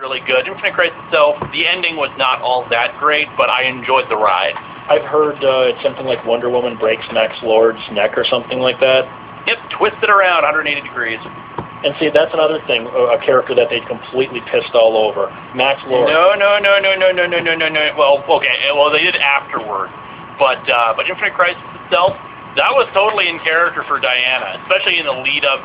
really good. Infinite Crisis itself, the ending was not all that great, but I enjoyed the ride. I've heard it's something like Wonder Woman breaks Max Lord's neck or something like that. Yep, twisted around 180 degrees. And see, that's another thing, a character that they completely pissed all over. Max Lord. No. Well, okay, well, they did afterward. But Infinite Crisis itself, that was totally in character for Diana, especially in the lead up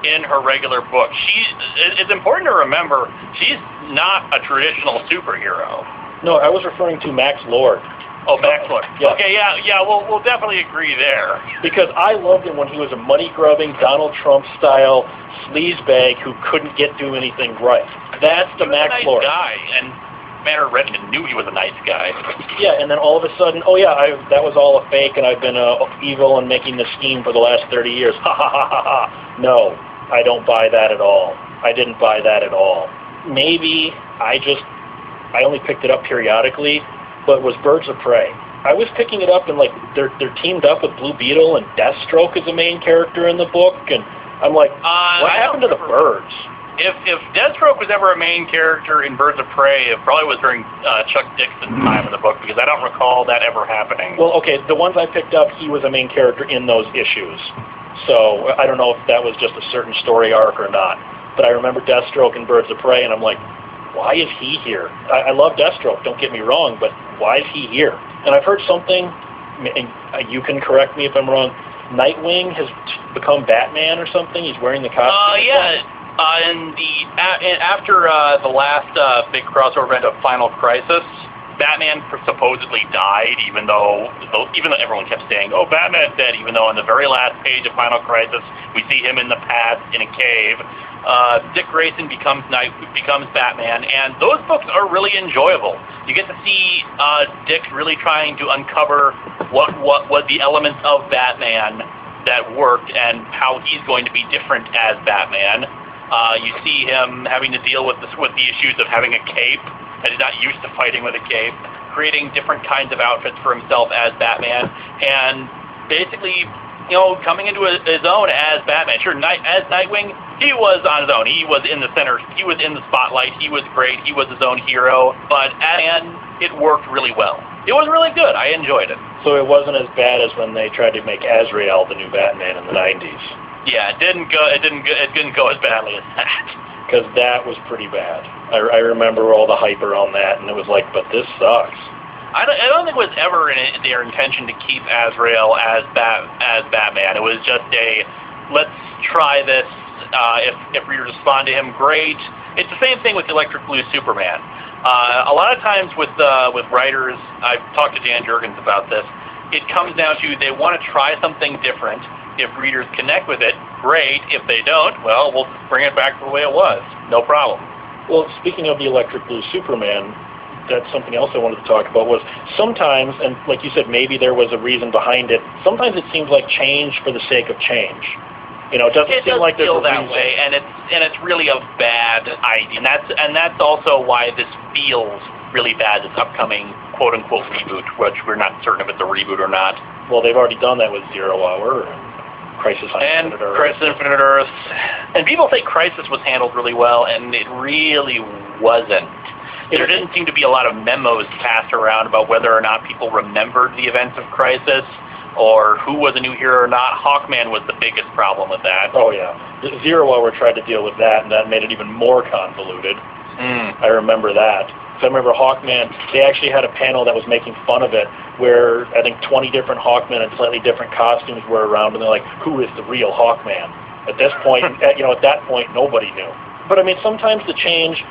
in her regular book. It's important to remember, she's not a traditional superhero. No, I was referring to Max Lord. Oh, Max Lord. Yeah. Okay, yeah, we'll definitely agree there. Because I loved him when he was a money-grubbing, Donald Trump-style sleazebag who couldn't do anything right. That's the Max Lord. He was a nice guy, and Commander Redmond knew he was a nice guy. Yeah, and then all of a sudden, that was all a fake, and I've been evil and making the scheme for the last 30 years. Ha ha ha ha ha. No, I don't buy that at all. I didn't buy that at all. Maybe I only picked it up periodically, but it was Birds of Prey. I was picking it up and they're teamed up with Blue Beetle and Deathstroke as the main character in the book, and I'm like, what happened to the birds? If Deathstroke was ever a main character in Birds of Prey, it probably was during Chuck Dixon's time in the book, because I don't recall that ever happening. Well, okay, the ones I picked up, he was a main character in those issues. So I don't know if that was just a certain story arc or not. But I remember Deathstroke in Birds of Prey, and I'm like, why is he here? I love Deathstroke, don't get me wrong, but why is he here? And I've heard something, and you can correct me if I'm wrong, Nightwing has become Batman or something? He's wearing the costume? Yeah. After the last big crossover event of Final Crisis, Batman supposedly died, even though everyone kept saying, "Oh, Batman's dead," even though on the very last page of Final Crisis, we see him in the past in a cave. Dick Grayson becomes Batman, and those books are really enjoyable. You get to see Dick really trying to uncover what was the elements of Batman that worked and how he's going to be different as Batman. You see him having to deal with the issues of having a cape, and he's not used to fighting with a cape, creating different kinds of outfits for himself as Batman, and basically, coming into his own as Batman. Sure, as Nightwing, he was on his own. He was in the center. He was in the spotlight. He was great. He was his own hero. But at the end, it worked really well. It was really good. I enjoyed it. So it wasn't as bad as when they tried to make Azrael the new Batman in the 90s. Yeah, it didn't go as badly as that. Because that was pretty bad. I remember all the hype around that, and it was like, but this sucks. I don't think it was ever their intention to keep Azrael as Batman. It was just let's try this. If readers respond to him, great. It's the same thing with Electric Blue Superman. A lot of times with writers, I've talked to Dan Jurgens about this, it comes down to they want to try something different. If readers connect with it, great. If they don't, well, we'll bring it back to the way it was. No problem. Well, speaking of the Electric Blue Superman, that's something else I wanted to talk about, was sometimes, and like you said, maybe there was a reason behind it, sometimes it seems like change for the sake of change. It doesn't seem like there's a reason. It does feel that way, and it's really a bad idea. And that's also why this feels really bad, this upcoming quote-unquote reboot, which we're not certain if it's a reboot or not. Well, they've already done that with Zero Hour and Crisis on Infinite Earth. Crisis on Infinite Earth. And people say Crisis was handled really well, and it really wasn't. There didn't seem to be a lot of memos passed around about whether or not people remembered the events of Crisis, or who was a new hero or not. Hawkman was the biggest problem with that. Oh, yeah. Zero Hour tried to deal with that, and that made it even more convoluted. I remember that. So I remember Hawkman, they actually had a panel that was making fun of it, where I think 20 different Hawkmen in slightly different costumes were around, and they're like, who is the real Hawkman? At this point, at that point, nobody knew. But I mean, sometimes the change,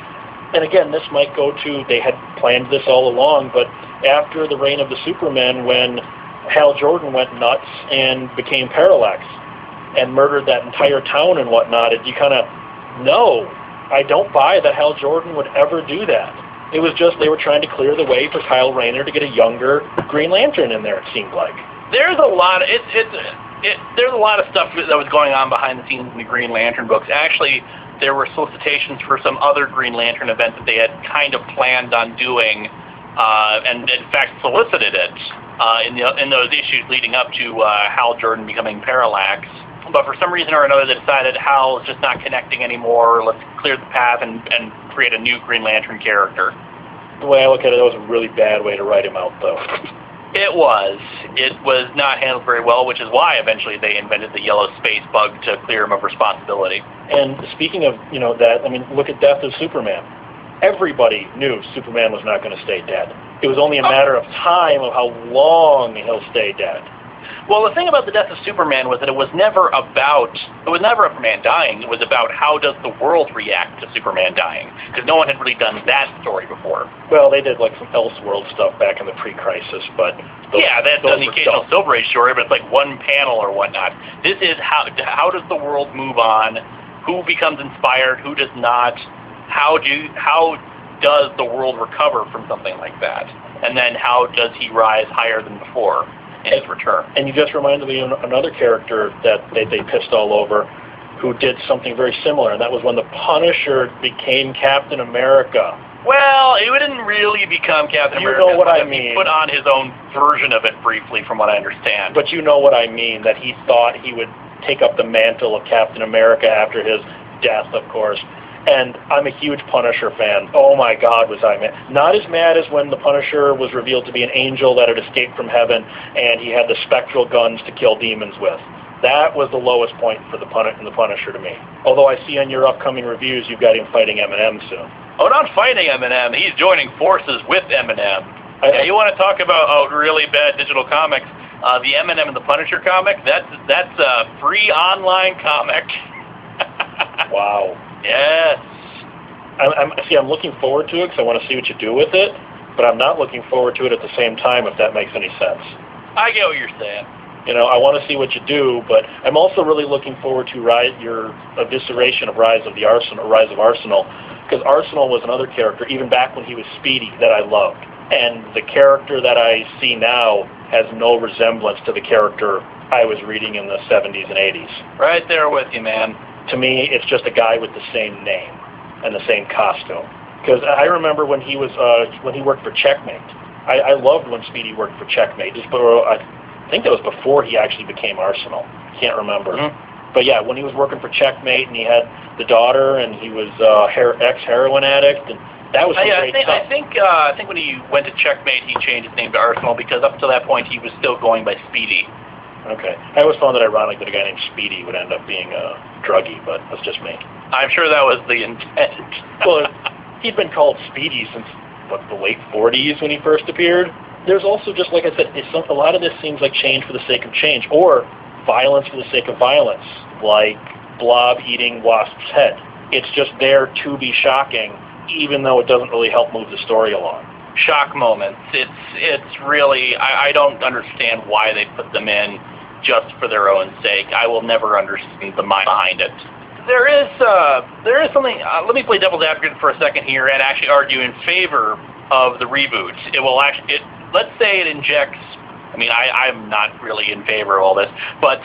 and again, this might go to, they had planned this all along, but after the reign of the Supermen, when Hal Jordan went nuts and became Parallax and murdered that entire town and whatnot, and you kind of, no, I don't buy that Hal Jordan would ever do that. It was just they were trying to clear the way for Kyle Rayner to get a younger Green Lantern in there, it seemed like. There's a lot of, there's a lot of stuff that was going on behind the scenes in the Green Lantern books. Actually, there were solicitations for some other Green Lantern event that they had kind of planned on doing, and in fact solicited it in those issues leading up to Hal Jordan becoming Parallax. but for some reason or another they decided Hal's just not connecting anymore, let's clear the path and create a new Green Lantern character. The way I look at it, that was a really bad way to write him out, though. It was. It was not handled very well, which is why eventually they invented the yellow space bug to clear him of responsibility. And speaking of, that, I mean, look at Death of Superman. Everybody knew Superman was not going to stay dead. It was only a matter of time of how long he'll stay dead. Well, the thing about the Death of Superman was that it was never a Superman dying. It was about how does the world react to Superman dying, because no one had really done that story before. Well, they did like some Elseworld stuff back in the pre-crisis, but that's an occasional Silver Age story, but it's like one panel or whatnot. This is how does the world move on? Who becomes inspired? Who does not? How does the world recover from something like that? And then how does he rise higher than before in his return? And you just reminded me of another character that they pissed all over who did something very similar, and that was when the Punisher became Captain America. Well, he didn't really become Captain America. You know what I mean. He put on his own version of it briefly, from what I understand. But you know what I mean, that he thought he would take up the mantle of Captain America after his death, of course. And I'm a huge Punisher fan. Oh my God, was I mad. Not as mad as when the Punisher was revealed to be an angel that had escaped from heaven and he had the spectral guns to kill demons with. That was the lowest point for the Punisher to me. Although I see on your upcoming reviews you've got him fighting Eminem soon. Oh, not fighting Eminem. He's joining forces with Eminem. You want to talk about really bad digital comics? The Eminem and the Punisher comic, that's a free online comic. Wow. Yes. I'm looking forward to it because I want to see what you do with it, but I'm not looking forward to it at the same time, if that makes any sense. I get what you're saying. I want to see what you do, but I'm also really looking forward to your evisceration of Rise of Arsenal, because Arsenal was another character, even back when he was Speedy, that I loved. And the character that I see now has no resemblance to the character I was reading in the 70s and 80s. Right there with you, man. To me, it's just a guy with the same name and the same costume. Because I remember when he worked for Checkmate. I loved when Speedy worked for Checkmate. I think that was before he actually became Arsenal. Can't remember. Mm-hmm. But yeah, when he was working for Checkmate and he had the daughter and he was ex-heroin addict, and that was great stuff. I think when he went to Checkmate, he changed his name to Arsenal, because up until that point he was still going by Speedy. Okay. I always found it ironic that a guy named Speedy would end up being a druggie, but that's just me. I'm sure that was the intent. Well, he'd been called Speedy since, the late 40s when he first appeared. There's also, just like I said, a lot of this seems like change for the sake of change, or violence for the sake of violence, like Blob eating Wasp's head. It's just there to be shocking, even though it doesn't really help move the story along. Shock moments. It's really, I don't understand why they put them in just for their own sake. I will never understand the mind behind it. There is something. Let me play devil's advocate for a second here and actually argue in favor of the reboot. Let's say it injects. I mean, I'm not really in favor of all this, but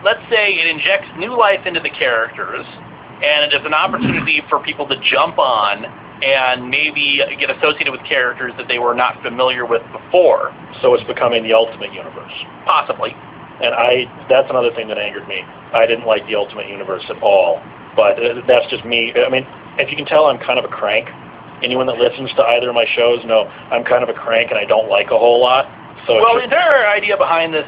let's say it injects new life into the characters, and it is an opportunity for people to jump on and maybe get associated with characters that they were not familiar with before. So it's becoming the Ultimate Universe. Possibly. And that's another thing that angered me. I didn't like the Ultimate Universe at all. But that's just me. I mean, if you can tell, I'm kind of a crank. Anyone that listens to either of my shows know I'm kind of a crank and I don't like a whole lot. So the entire idea behind this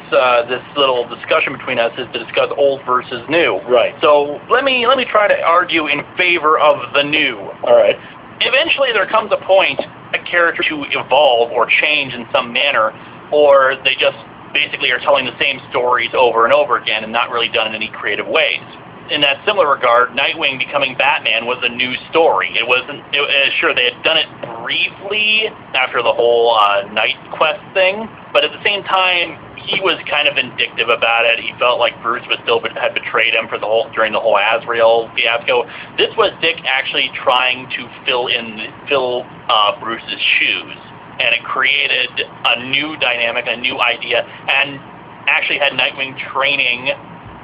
little discussion between us is to discuss old versus new. Right. So let me try to argue in favor of the new. All right. Eventually there comes a point, a character to evolve or change in some manner, or they just basically are telling the same stories over and over again and not really done in any creative ways. In that similar regard, Nightwing becoming Batman was a new story. Sure, they had done it briefly after the whole Night Quest thing, but at the same time, he was kind of vindictive about it. He felt like Bruce had betrayed him during the whole Azrael fiasco. This was Dick actually trying to fill Bruce's shoes, and it created a new dynamic, a new idea, and actually had Nightwing training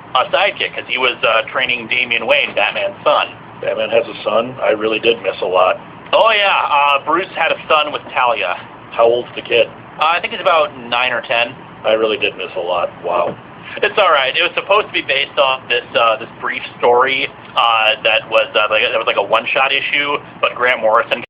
a sidekick, because he was training Damian Wayne, Batman's son. Batman has a son? I really did miss a lot. Oh yeah, Bruce had a son with Talia. How old's the kid? I think he's about 9 or 10. I really did miss a lot. Wow. It's all right. It was supposed to be based on this brief story that was like a one-shot issue, but Grant Morrison